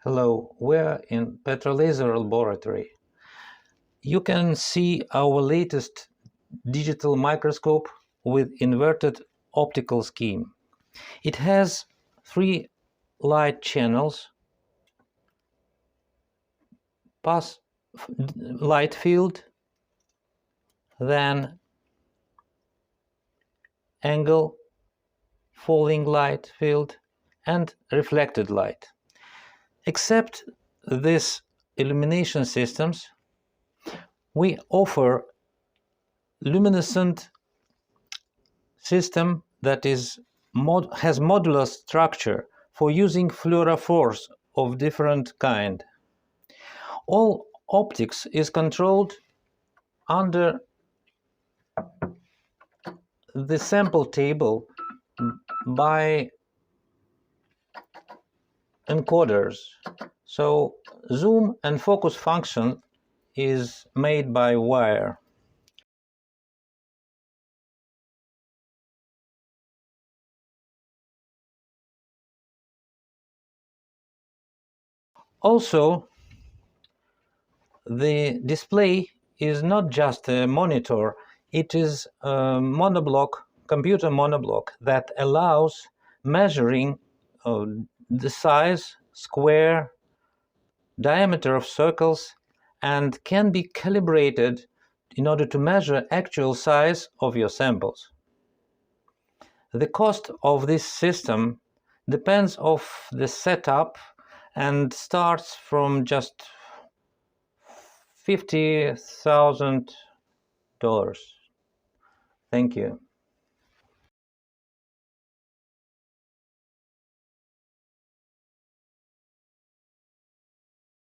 Hello, we're in Petri laser laboratory. You can see our latest digital microscope with inverted optical scheme. It has 3 light channels, pass light field, then angle, falling light field, and reflected light. Except these illumination systems, we offer luminescent system that has modular structure for using fluorofores of different kind. All optics is controlled under the sample table by encoders. So zoom and focus function is made by wire. Also, the display is not just a monitor, it is a computer monoblock that allows measuring the size, square, diameter of circles, and can be calibrated in order to measure actual size of your samples. The cost of this system depends on the setup and starts from just $50,000. Thank you.